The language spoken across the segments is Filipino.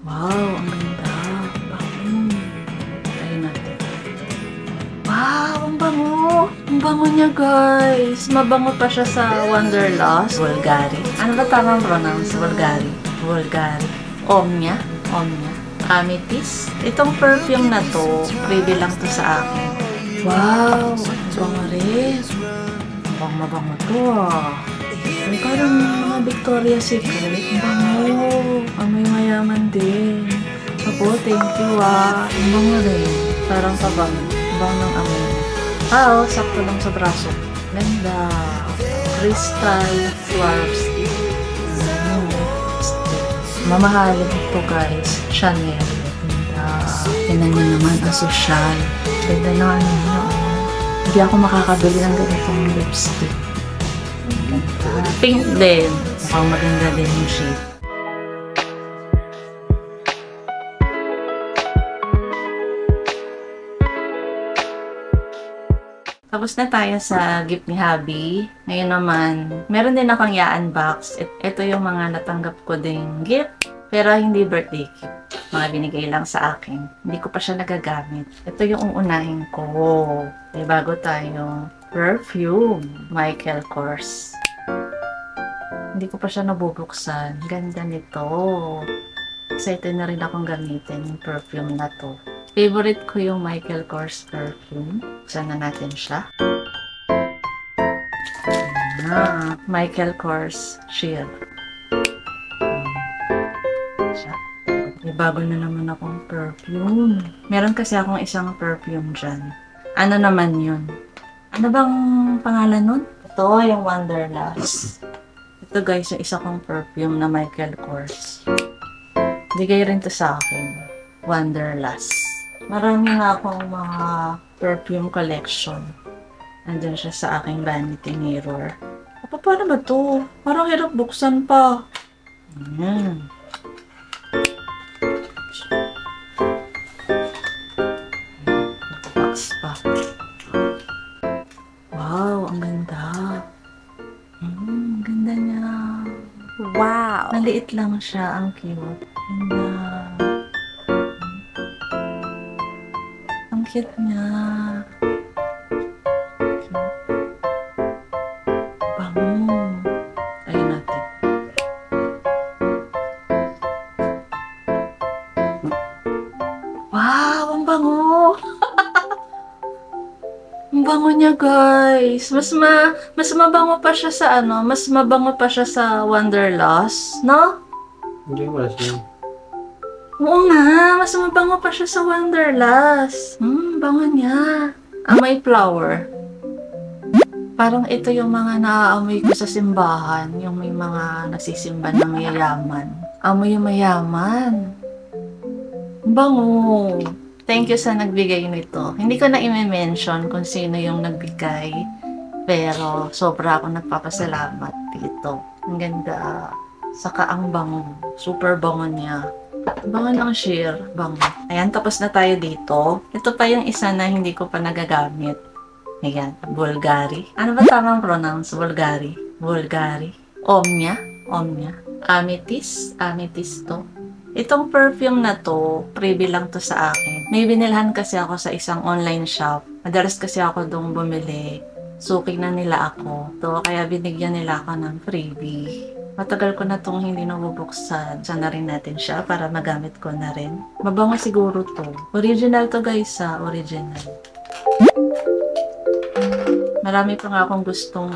Wow, ang ganda. Bango. Try natin. Wow, ang bango. Ang bango niya, guys. Mabango pa siya sa Wanderlust. Bulgari. Ano ba tamang pronounce? Bulgari. Bulgari. Omnia. Omnia. Amethyst. Itong perfume na to, freebie lang to sa akin. Wow, ang bango rin. Mabango to ah. Ay, parang mga Victoria's Secret. Ang bango. Amoy mayaman din. Ako, thank you ah. Ang bango rin. Parang pabango. Ang bango ng amoy. Ah, oh, sakto lang sa braso. Ganda. Crystal Swarovski. Mamahalin ito guys. Chanel. Ganda. Tinan nyo naman ang social. Ganda na ano nyo. Hindi ako makakabili ng ganitong lipstick. Ganda. Pink din. Mukhang maganda din yung shade. Tapos na tayo sa gift ni Habi. Ngayon naman, meron din akong i-unbox. Ito yung mga natanggap ko ding gift. Pero hindi birthday gift. Mga binigay lang sa akin. Hindi ko pa siya nagagamit. Ito yung uunahin ko. May bago tayong perfume. Michael Kors. Hindi ko pa siya nabubuksan. Ganda nito. Excited na rin akong gamitin yung perfume na to. Favorite ko yung Michael Kors perfume. Buksan na natin siya. Michael Kors Sheer. May bago na naman akong perfume. Meron kasi akong isang perfume dyan. Ano naman yun? Ano bang pangalan nun? Ito, yung Wanderlust. Ito guys, yung isa kong perfume na Michael Kors. Bigay rin to sa akin. Wanderlust. Marami na akong mga perfume collection. Nandun siya sa aking vanity mirror. Paano ba to? Parang hirap buksan pa. Ayan. Box pa. Wow, ang ganda. Ganda niya. Wow! Maliit lang siya. Ang cute. Ganda. Ang cute niya. Bango. Ayun natin. Wow! Ang bango! Ang bango niya, guys. Mas mabango pa siya sa ano, mas mabango pa siya sa Wanderlust, no? Hindi, wala siya. Oo nga, mas mabango pa siya sa Wanderlust. Bango niya. Amoy flower. Parang ito yung mga naaamoy ko sa simbahan, yung may mga nagsisimba na mayayaman. Amoy yung mayaman. Ang bango. Thank you sa nagbigay nito. Hindi ko na i-mention kung sino yung nagbigay. Pero sobra ako nagpapasalamat dito. Ang ganda. Saka ang bango. Super bango niya. Bango ng sheer. Bango. Ayan, tapos na tayo dito. Ito pa yung isa na hindi ko pa nagagamit. Ayan, Bulgari. Ano ba tamang pronounce? Bulgari. Bulgari. Omnia. Omnia. Amethyst. Amethyst to. Itong perfume na to, freebie lang to sa akin. May binilhan kasi ako sa isang online shop. Madalas kasi ako doon bumili. Suki na nila ako. To, kaya binigyan nila ako ng freebie. Matagal ko na tong hindi nabubuksan. Sana rin natin siya para magamit ko na rin. Mabango siguro to. Original to guys ha. Original. Marami pa nga akong gustong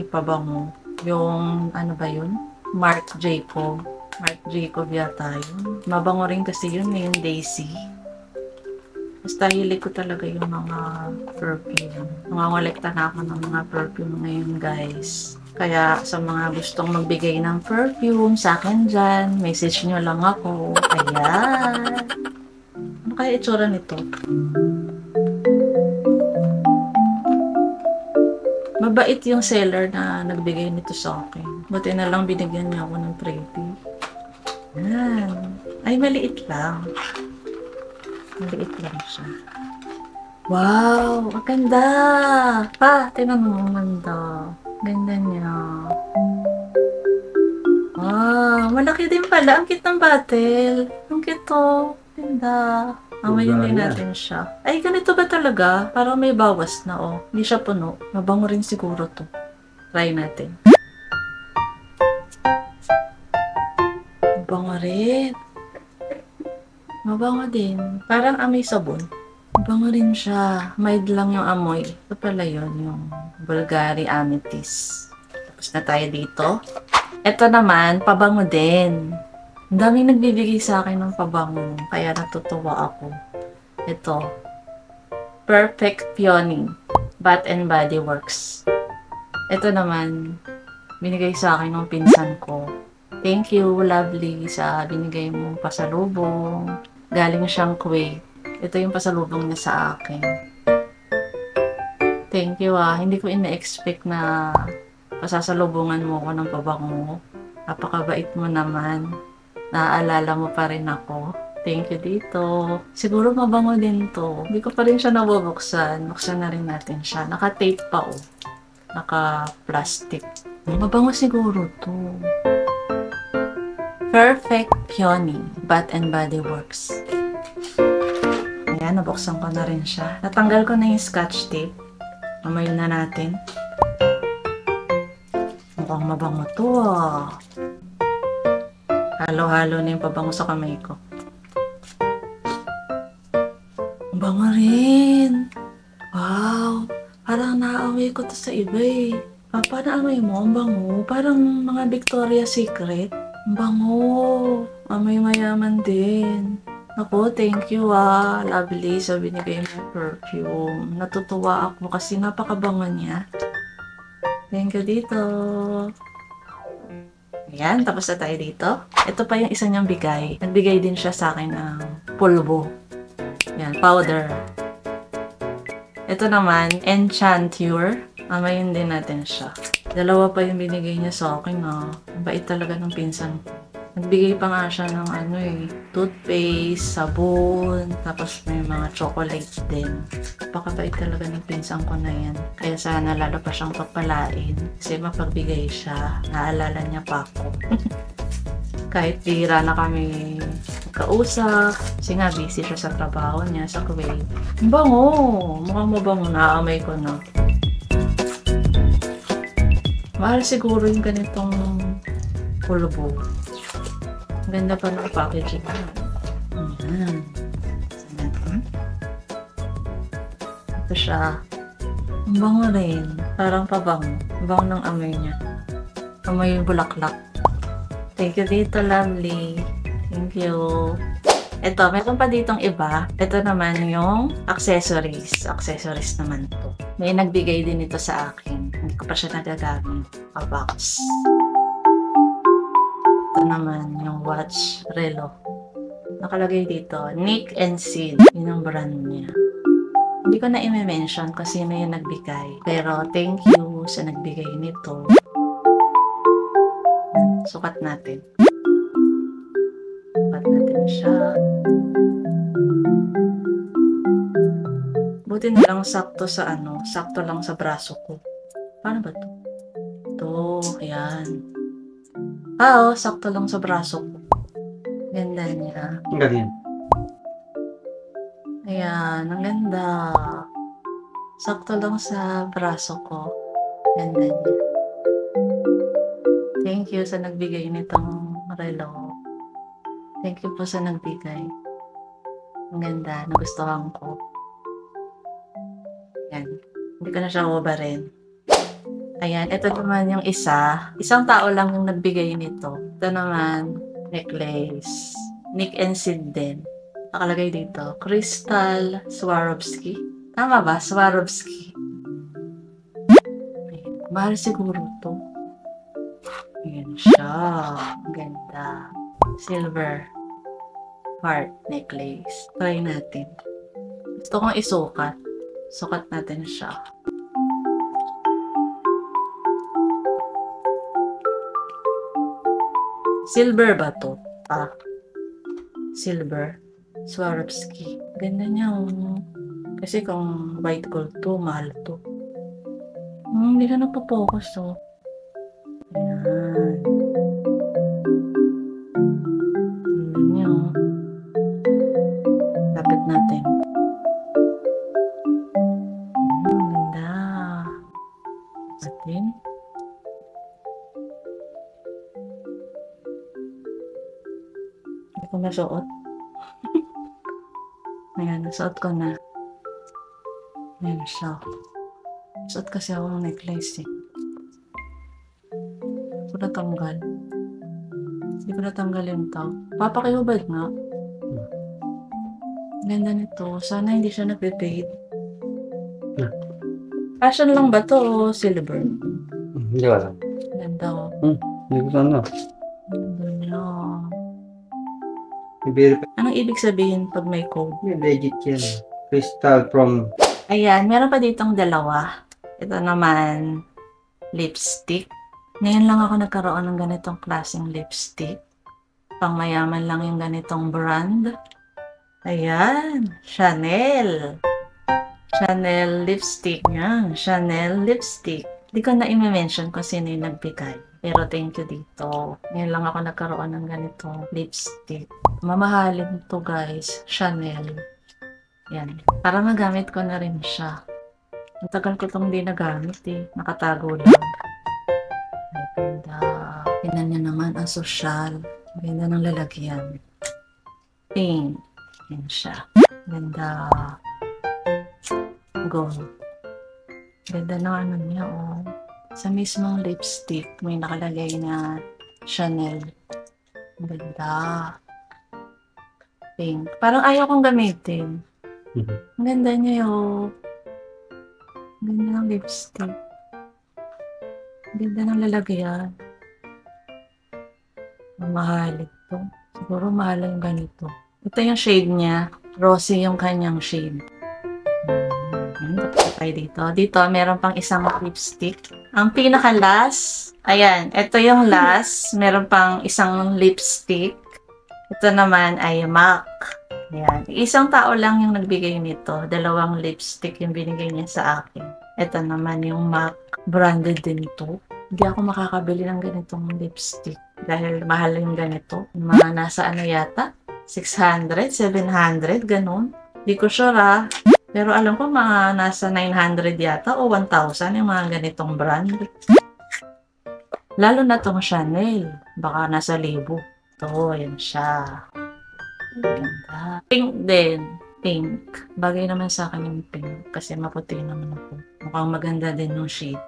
pabango. Yung ano ba yun? Marc Jacob. Marc Jacob yata yun. Mabango rin kasi yun, yung Daisy. Basta hilig ko talaga yung mga perfume. Nangangolekta na ako ng mga perfume ngayon, guys. Kaya sa mga gustong magbigay ng perfume sa akin dyan, message nyo lang ako. Ayan. Ano kaya itsura nito? Mabait yung seller na nagbigay nito sa akin. Buti na lang binigyan niya ako ng freebie. Yan. Ay, maliit lang. Maliit lang siya. Wow! Ang ganda! Pa, tinan mo, ang ganda. Ganda niya. Wow! Malaki din pala. Ang cute ng bottle. Ang ito. Ganda. Amayin din natin siya. Ay, ganito ba talaga? Parang may bawas na, oh. Hindi siya puno. Mabango rin siguro to. Try natin. Mabango rin. Mabango din. Parang amoy sabon. Mabango rin siya. Mild lang yung amoy. Ito pala yun, yung Bulgari Amethyst. Tapos na tayo dito. Ito naman, pabango din. Ang daming nagbibigay sa akin ng pabango. Kaya natutuwa ako. Ito. Perfect Peony. Bath and Body Works. Ito naman, binigay sa akin ng pinsan ko. Thank you, lovely, sa binigay mong pasalubong. Galing siyang Kuwait. Ito yung pasalubong niya sa akin. Thank you, Hindi ko ina-expect na pasasalubungan mo ko ng pabango. Napakabait mo naman. Naaalala mo pa rin ako. Thank you dito. Siguro mabango din to. Hindi ko pa rin siya nabubuksan. Buksan na rin natin siya. Naka-tape pa, oh. Naka-plastic. Mabango siguro to. Perfect Peony. Bath and Body Works. Ayan, nabuksan ko na rin siya. Natanggal ko na yung scotch tape. Amayin na natin. Mukhang mabango to, Halo-halo na yung pabango sa kamay ko. Bango rin. Wow. Parang naaamoy ko to sa iba eh. Paano amoy mo? Ang bango. Parang mga Victoria's Secret. Ang bango. Amoy mayaman din. Ako, thank you Lovely sa binigay mo perfume. Natutuwa ako kasi napakabango niya. Thank you dito. Ayan, tapos na tayo dito. Ito pa yung isa niyang bigay. Nagbigay din siya sa akin ng pulbo. Yan, powder. Ito naman, Enchanteur. Amayin din natin siya. Dalawa pa yung binigay niya sa akin, Ang bait talaga ng pinsan ko. Nagbigay pa nga siya ng toothpaste, sabon, tapos may mga chocolate din. Napakabait talaga ng pinsan ko na yan. Kaya sana lalo pa siyang pagpalain. Kasi mapagbigay siya, naalala niya pa ako. Kahit bihira na kami kausap, kasi nga busy siya sa trabaho niya sa Kuwait. Ang bango! Mukhang mabango, naamay ko na. Mahal siguro yung ganitong pulbo. Ganda pa ng packaging. Ayan. Ito siya. Ang bango rin. Parang pabango. Ang bango ng amoy niya. Amoy yung bulaklak. Thank you dito, lovely. Thank you. Ito, meron pa ditong iba. Ito naman yung accessories. Accessories naman to. May nagbigay din ito sa akin. Hindi ko pa siya nagagamit. A box. Ito naman yung watch relo. Nakalagay dito, Nick and Sid. Yun ang brand niya. Hindi ko na i-mention kasi sino yung nagbigay. Pero thank you sa nagbigay nito. Sukat natin. Sukat natin siya. Buti na lang sakto sa sakto lang sa braso ko. Paano ba to? Ito, ayan. Sakto lang sa braso ko. Ganda niya. Ang galing. Ayan, ang ganda. Sakto lang sa braso ko. Ganda niya. Thank you sa nagbigay nitong relo. Thank you po sa nagbigay. Ang ganda, nagustuhan ko. Ayan. Hindi ko na siya ubarin. Ayan, ito naman yung isa. Isang tao lang yung nagbigay nito. Ito naman, necklace. Nick and Sid din. Nakalagay dito, Crystal Swarovski. Tama ba? Swarovski. Ayan. Mahal siguro to. Ayan siya. Ang ganda. Silver heart necklace. Try natin. Gusto kong isukat. Sukat natin siya. Silver ba to? Silver. Swarovski. Ganda niya, Kasi kung white gold to, mahal to. Hindi na nagpo-focus, Ayan. Ganda niya, natin. Ganda. Atin. Hindi ko nasuot. Ayan, nasuot ko na. Ayan siya. Suot kasi ako ng necklace eh. Hindi ko natanggal. Hindi ko natanggal yung tag. Papakihubad nga. Ganda nito. Sana hindi siya na-fade. Fashion lang ba to o silver? Hindi ko alam. Ganda ko. Hindi ko alam. Ganda niya. I-verify. Anong ibig sabihin pag may code? Legit yan. Crystal from... Ayan, meron pa ditong dalawa. Ito naman, lipstick. Ngayon lang ako nagkaroon ng ganitong klaseng lipstick. Pang mayaman lang yung ganitong brand. Ayan, Chanel. Chanel lipstick. Yan, Chanel lipstick. Di ko na i-mention kung sino yung nagbigay. Pero thank you dito. Ngayon lang ako nagkaroon ng ganitong lipstick. Mamahalin to guys, Chanel. Yan. Para magamit ko na rin siya. Ang tagal ko itong hindi nagamit eh. Nakatago lang. Ay, ganda. Tingnan niyo naman ang sosyal. Ganda ng lalagyan. Pink. Yan siya. Ganda. Gold. Ganda ng ano niya, oh. Sa mismong lipstick, may nakalagay na Chanel. Ganda. Pink. Parang ayaw kong gamitin. Ang ganda niya, oh. Ang ganda ng lipstick. Ang ganda ng lalagyan. Mahal ito. Siguro mahal yung ganito. Ito yung shade niya. Rosy yung kanyang shade. Tayo dito. Dito, meron pang isang lipstick. Ang pinaka-last, ayan, ito yung last. Meron pang isang lipstick. Ito naman ay MAC. Ayan. Isang tao lang yung nagbigay nito. 2 lipstick yung binigay niya sa akin. Ito naman yung MAC. Branded din to. Hindi ako makakabili ng ganitong lipstick. Dahil mahal yung ganito. Mga nasa ano yata? 600, 700, ganun. Di ko sure ah. Pero alam ko mga nasa 900 yata o 1,000 yung mga ganitong brand. Lalo na tong Chanel. Baka nasa 1,000. Ito, yan siya. Ganda. Pink din. Pink. Bagay naman sa akin yung pink. Kasi maputi naman ako. Mukhang maganda din yung shade.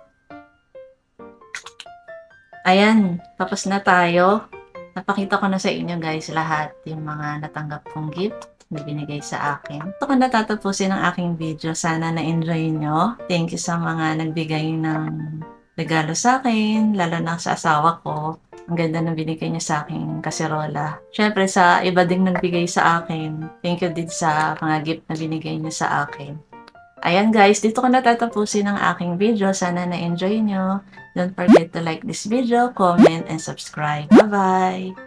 Ayan. Tapos na tayo. Napakita ko na sa inyo guys lahat yung mga natanggap kong gift na binigay sa akin. Ito ko natatapusin ang aking video. Sana na-enjoy nyo. Thank you sa mga nagbigay ng regalo sa akin, lalo na sa asawa ko. Ang ganda ng binigay niya sa aking kaserola. Siyempre sa iba ding nagbigay sa akin. Thank you din sa mga gift na binigay niya sa akin. Ayan guys, dito ko natatapusin ang aking video. Sana na-enjoy nyo. Don't forget to like this video, comment, and subscribe. Bye-bye!